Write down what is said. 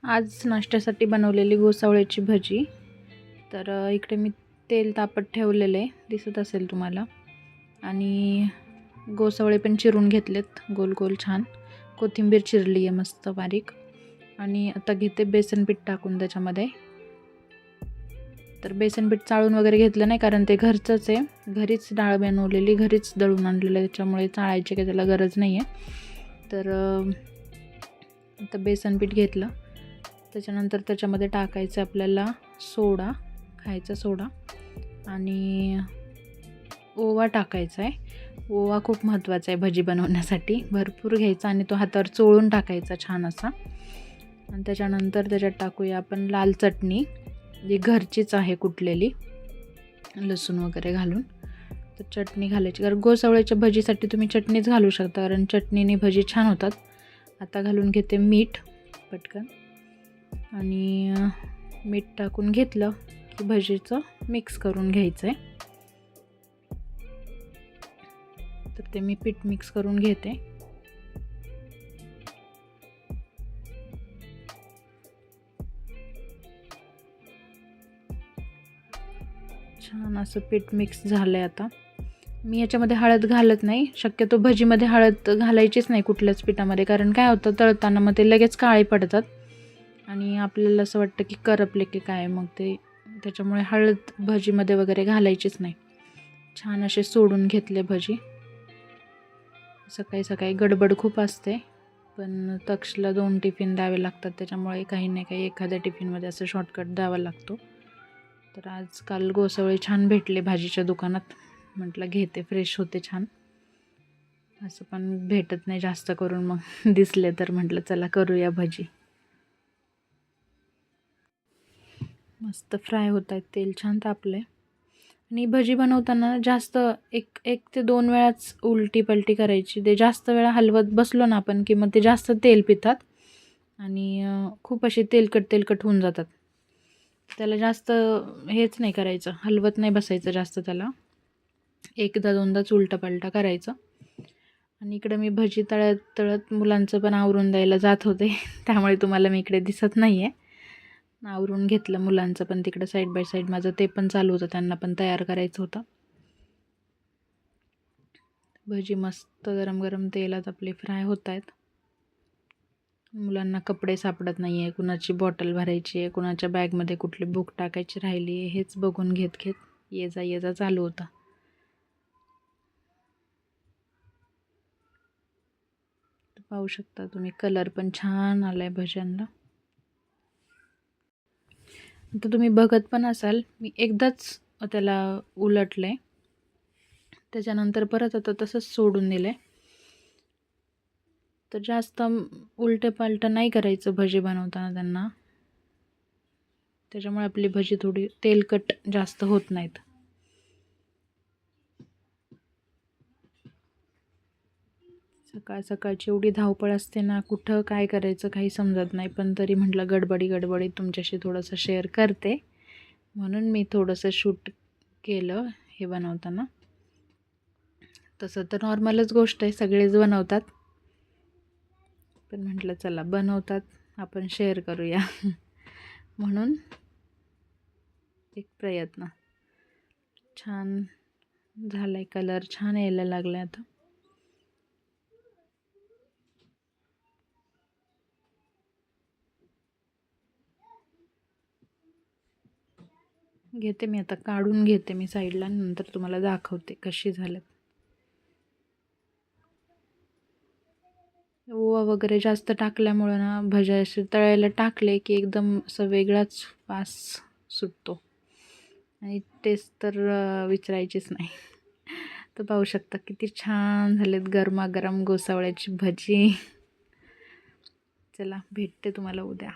आज नाश्त्यासाठी बनवलेली गोसावळ्याची भजी. तर इकडे मी तेल तापत ठेवलेलं आहे, दिसत असेल तुम्हाला. आणि गोसावळे पण चिरून घेतलेत गोल गोल छान. कोथिंबीर चिरली आहे मस्त बारीक. आणि आता घेते बेसन पीठ टाकून त्याच्यामध्ये. तर बेसन पीठ चाळून वगैरे घेतलं नाही, कारण ते घरचंच आहे, घरीच डाळ बनवलेली, घरीच दळून आणलेलं आहे, त्याच्यामुळे चाळायची काही त्याला गरज नाही आहे. तर आता बेसन पीठ घेतलं. त्याच्यानंतर त्याच्यामध्ये टाकायचं आपल्याला सोडा, खायचा सोडा, आणि ओवा टाकायचा आहे. ओवा खूप महत्त्वाचा आहे भजी बनवण्यासाठी. भरपूर घ्यायचा आणि तो हातावर चोळून टाकायचा छान असा. आणि त्याच्यानंतर त्याच्यात टाकूया आपण लाल चटणी, जी घरचीच आहे कुटलेली, लसूण वगैरे घालून. तर चटणी घालायची, कारण गोसावळ्याच्या भजीसाठी तुम्ही चटणीच घालू शकता, कारण चटणीने भजी छान होतात. आता घालून घेते मीठ पटकन. आणि मीठ टाकून घेतलं की भजीचं मिक्स करून घ्यायचं आहे. तर ते मी पीठ मिक्स करून घेते. छान असं पीठ मिक्स झालं आहे. आता मी याच्यामध्ये हळद घालत नाही, शक्यतो भजीमध्ये हळद घालायचीच नाही कुठल्याच पिठामध्ये, कारण काय होतं तळताना मग ते लगेच काळे पडतात आणि आपल्याला असं वाटतं की करपले की काय, मग ते त्याच्यामुळे हळद भजीमध्ये वगैरे घालायचीच नाही. छान असे सोडून घेतले भजी. सकाळी सकाळी गडबड खूप असते, पण तक्षला 2 टिफिन द्यावे लागतात, त्याच्यामुळे काही नाही काही एखाद्या टिफिनमध्ये असं शॉर्टकट द्यावा लागतो. तर आजकाल गोसावळे छान भेटले भाजीच्या दुकानात, म्हटलं घेते, फ्रेश होते छान. असं पण भेटत नाही जास्त करून, मग दिसले तर म्हटलं चला करूया भजी. मस्त फ्राय होत आहेत, तेल छान तापलं आहे. आणि भजी बनवताना जास्त एक ते 2 वेळाच उलटी पलटी करायची. ते जास्त वेळा हलवत बसलो ना आपण की मग ते जास्त तेल पितात आणि खूप असे तेलकट होऊन जातात. त्याला जास्त हेच नाही करायचं, हलवत नाही बसायचं जास्त त्याला. एकदा दोनदाच उलटा पलटा करायचं. आणि इकडं मी भजी तळत तळत मुलांचं पण आवरून द्यायला जात होते, त्यामुळे तुम्हाला मी इकडे दिसत नाही आहे. आवरून घेतलं मुलांचं पण तिकडं साईड बाय साईड, माझं ते पण चालू होतं, त्यांना पण तयार करायचं होतं. भजी मस्त गरम गरम तेलात आपले फ्राय होत आहेत. मुलांना कपडे सापडत नाही आहे, कुणाची बॉटल भरायची आहे, कुणाच्या बॅगमध्ये कुठली बुक टाकायची राहिली आहे, हेच बघून घेत ये जा चालू होतं. पाहू शकता तुम्ही, कलर पण छान आला आहे भज्यांना. आता तुम्ही बघत पण असाल, मी एकदाच त्याला उलटलं आहे, त्याच्यानंतर परत आता तसंच सोडून दिलं आहे. तर जास्त उलटे पालटं नाही करायचं भजी बनवताना त्यांना, त्याच्यामुळे आपली भजी थोडी तेलकट जास्त होत नाहीत. सकाळ सकाळची एवढी धावपळ असते ना, कुठं काय करायचं काही समजत नाही, पण तरी म्हटलं गडबडीत तुमच्याशी थोडंसं शेअर करते, म्हणून मी थोडंसं शूट केलं हे बनवताना. तसं तर नॉर्मलच गोष्ट आहे, सगळेच बनवतात, पण म्हटलं चला बनवतात आपण शेअर करूया म्हणून एक प्रयत्न. छान झालाय, कलर छान यायला लागला आता. घेते मी आता, काढून घेते मी साईडला, नंतर तुम्हाला दाखवते कशी झालेत. ओवा वगैरे जास्त टाकल्यामुळं ना, भज्या असे तळायला टाकले की एकदम असं वेगळाच वास सुटतो आणि टेस्ट तर विचारायचीच नाही. तर पाहू शकता किती छान झालेत गरमागरम गोसावळ्याची भजी. चला भेटते तुम्हाला उद्या.